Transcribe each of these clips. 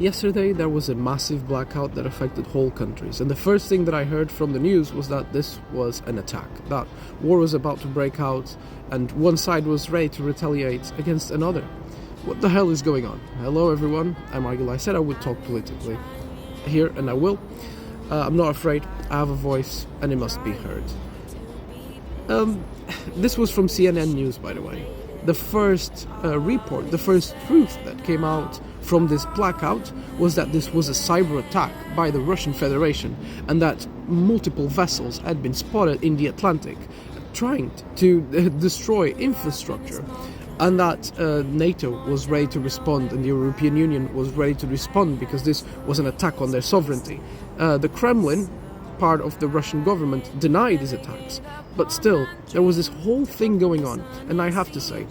Yesterday there was a massive blackout that affected whole countries, and the first thing that I heard from the news was that this was an attack, that war was about to break out and one side was ready to retaliate against another. What the hell is going on? Hello everyone, I'm Argyle. I said I would talk politically here, and I will. I'm not afraid, I have a voice and it must be heard. This was from CNN News, by the way. The first report, the first truth that came out from this blackout was that this was a cyber attack by the Russian Federation and that multiple vessels had been spotted in the Atlantic trying to destroy infrastructure, and that NATO was ready to respond and the European Union was ready to respond because this was an attack on their sovereignty. The Kremlin, part of the Russian government, denied these attacks, but still there was this whole thing going on. And I have to say,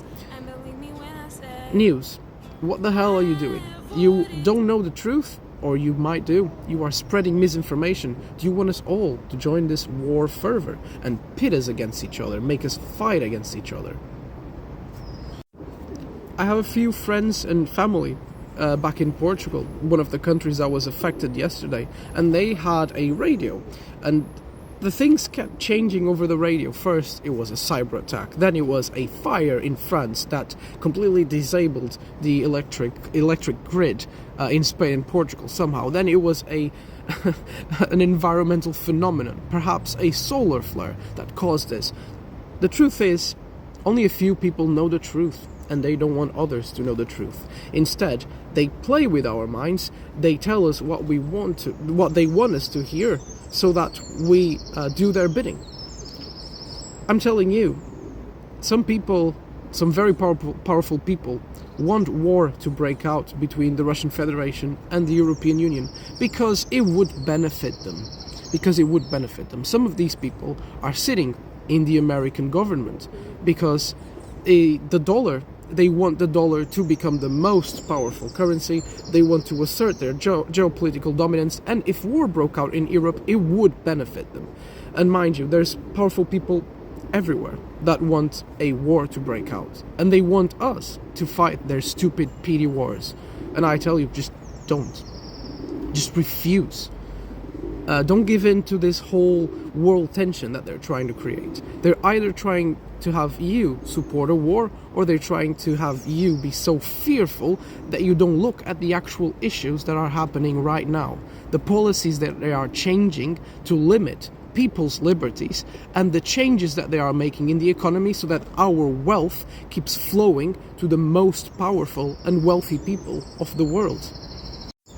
news, what the hell are you doing? You don't know the truth, or you might do. You are spreading misinformation. Do you want us all to join this war further and pit us against each other, make us fight against each other? I have a few friends and family back in Portugal, one of the countries that was affected yesterday, and they had a radio, and the things kept changing over the radio. First it was a cyber attack, then it was a fire in France that completely disabled the electric grid in Spain and Portugal somehow. Then it was an environmental phenomenon, perhaps a solar flare that caused this. The truth is, only a few people know the truth, and they don't want others to know the truth. Instead, they play with our minds. They tell us what they want us to hear, so that we do their bidding. I'm telling you, some people, some very powerful people, want war to break out between the Russian Federation and the European Union because it would benefit them. Some of these people are sitting in the American government because they want the dollar to become the most powerful currency. They want to assert their geopolitical dominance, and if war broke out in Europe, it would benefit them. And mind you, there's powerful people everywhere that want a war to break out, and they want us to fight their stupid, petty wars. And I tell you, just don't. Just refuse. Don't give in to this whole world tension that they're trying to create. They're either trying to have you support a war, or they're trying to have you be so fearful that you don't look at the actual issues that are happening right now. The policies that they are changing to limit people's liberties, and the changes that they are making in the economy so that our wealth keeps flowing to the most powerful and wealthy people of the world.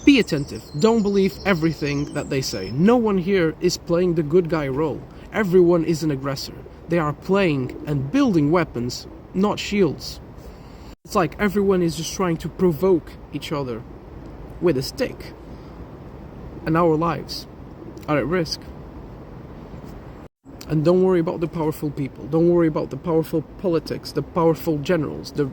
Be attentive. Don't believe everything that they say. No one here is playing the good guy role. Everyone is an aggressor. They are playing and building weapons, not shields. It's like everyone is just trying to provoke each other with a stick. And our lives are at risk. And don't worry about the powerful people. Don't worry about the powerful politics, the powerful generals, the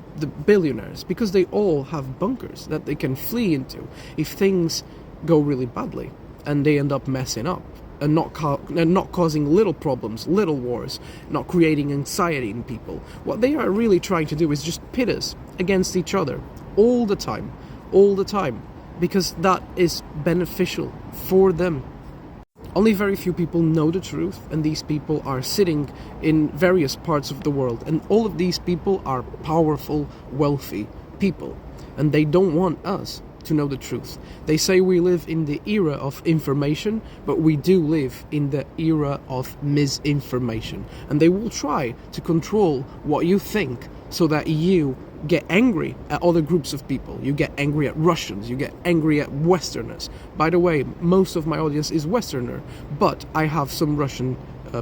billionaires, because they all have bunkers that they can flee into if things go really badly and they end up messing up and not causing little problems, little wars, not creating anxiety in people. What they are really trying to do is just pit us against each other all the time, because that is beneficial for them. Only very few people know the truth, and these people are sitting in various parts of the world, and all of these people are powerful, wealthy people, and they don't want us to know the truth. They say we live in the era of information, but we do live in the era of misinformation, and they will try to control what you think so that you get angry at other groups of people. You get angry at Russians, you get angry at Westerners. By the way, most of my audience is Westerner, but I have some Russian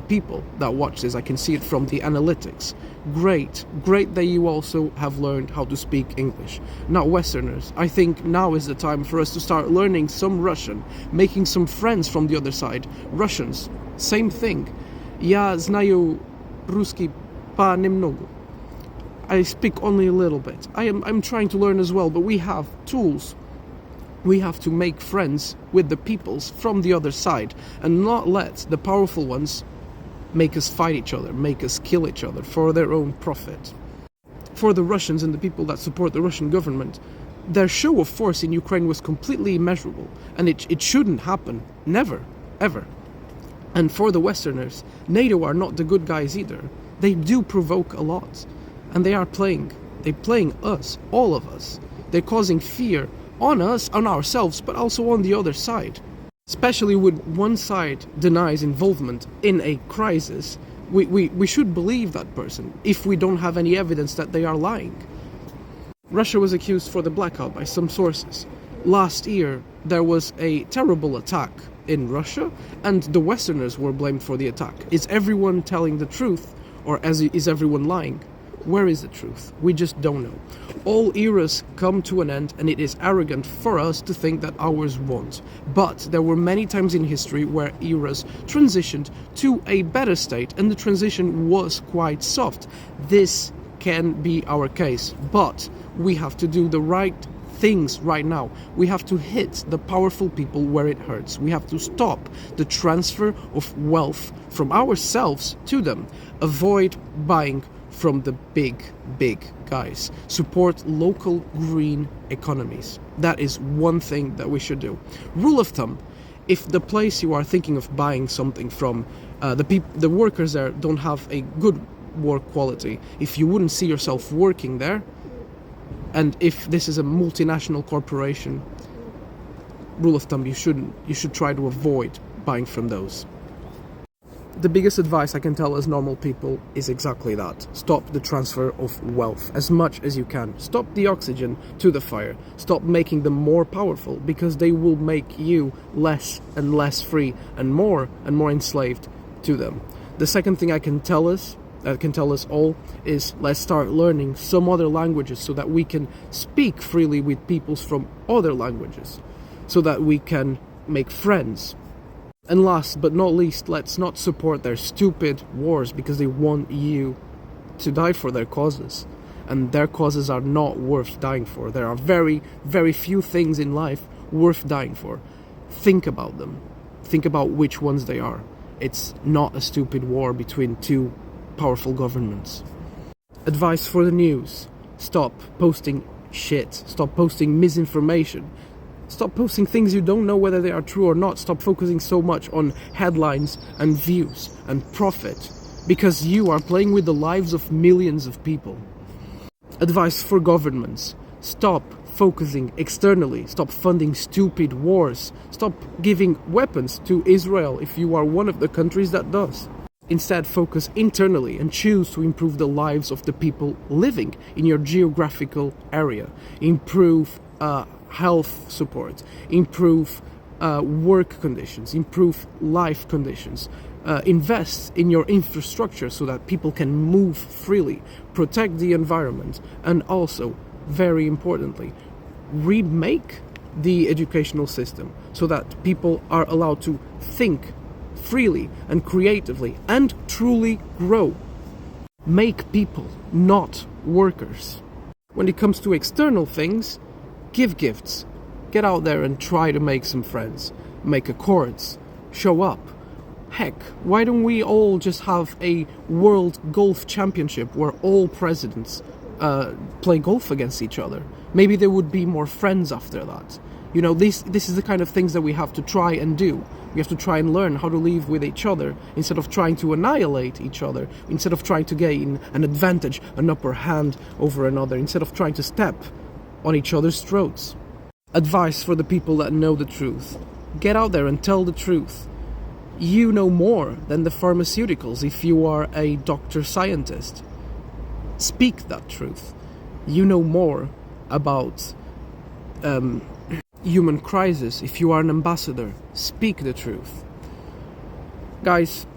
people that watch this. I can see it from the analytics. Great that you also have learned how to speak English. Now, Westerners, I think now is the time for us to start learning some Russian, making some friends from the other side. Russians, same thing. Я знаю русский понемногу. I speak only a little bit. I'm trying to learn as well, but we have tools. We have to make friends with the peoples from the other side and not let the powerful ones make us fight each other, make us kill each other for their own profit. For the Russians and the people that support the Russian government, Their show of force in Ukraine was completely immeasurable, and it shouldn't happen. Never, ever. And for the Westerners, NATO are not the good guys either. They do provoke a lot, and they're playing us, all of us. They're causing fear on us, on ourselves, but also on the other side. Especially when one side denies involvement in a crisis, we should believe that person if we don't have any evidence that they are lying. Russia was accused for the blackout by some sources. Last year, there was a terrible attack in Russia, and the Westerners were blamed for the attack. Is everyone telling the truth, or is everyone lying? Where is the truth? We just don't know. All eras come to an end, and it is arrogant for us to think that ours won't. But there were many times in history where eras transitioned to a better state, and the transition was quite soft. This can be our case, but we have to do the right things right now. We have to hit the powerful people where it hurts. We have to stop the transfer of wealth from ourselves to them. Avoid buying from the big guys. Support local green economies. That is one thing that we should do. Rule of thumb: if the place you are thinking of buying something from, the workers there don't have a good work quality, if you wouldn't see yourself working there, and if this is a multinational corporation, rule of thumb, you should try to avoid buying from those. The biggest advice I can tell as normal people is exactly that. Stop the transfer of wealth as much as you can. Stop the oxygen to the fire. Stop making them more powerful, because they will make you less and less free and more enslaved to them. The second thing I can tell us all is, let's start learning some other languages so that we can speak freely with people from other languages, so that we can make friends. And last but not least, let's not support their stupid wars because they want you to die for their causes. And their causes are not worth dying for. There are very, very few things in life worth dying for. Think about them. Think about which ones they are. It's not a stupid war between two powerful governments. Advice for the news: stop posting shit. Stop posting misinformation. Stop posting things you don't know whether they are true or not. Stop focusing so much on headlines and views and profit, because you are playing with the lives of millions of people. Advice for governments: stop focusing externally. Stop funding stupid wars. Stop giving weapons to Israel if you are one of the countries that does. Instead, focus internally and choose to improve the lives of the people living in your geographical area. Improve health support, improve work conditions, improve life conditions. Invest in your infrastructure so that people can move freely. Protect the environment, and also, very importantly, remake the educational system so that people are allowed to think freely and creatively and truly grow. Make people, not workers. When it comes to external things, give gifts. Get out there and try to make some friends. Make accords. Show up. Heck, why don't we all just have a world golf championship where all presidents play golf against each other? Maybe there would be more friends after that. You know, this is the kind of things that we have to try and do. We have to try and learn how to live with each other instead of trying to annihilate each other, instead of trying to gain an advantage, an upper hand over another, instead of trying to step on each other's throats. Advice for the people that know the truth: get out there and tell the truth. You know more than the pharmaceuticals if you are a doctor scientist. Speak that truth. You know more about human crisis if you are an ambassador. Speak the truth. Guys,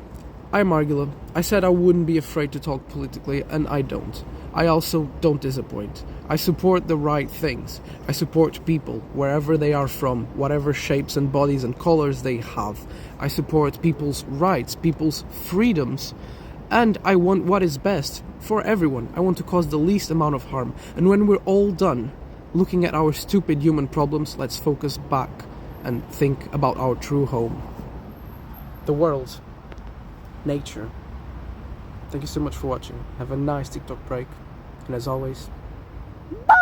I'm Argula. I said I wouldn't be afraid to talk politically, and I don't. I also don't disappoint. I support the right things. I support people, wherever they are from, whatever shapes and bodies and colors they have. I support people's rights, people's freedoms, and I want what is best for everyone. I want to cause the least amount of harm. And when we're all done looking at our stupid human problems, let's focus back and think about our true home. The world. Nature. Thank you so much for watching. Have a nice TikTok break. And as always, bye!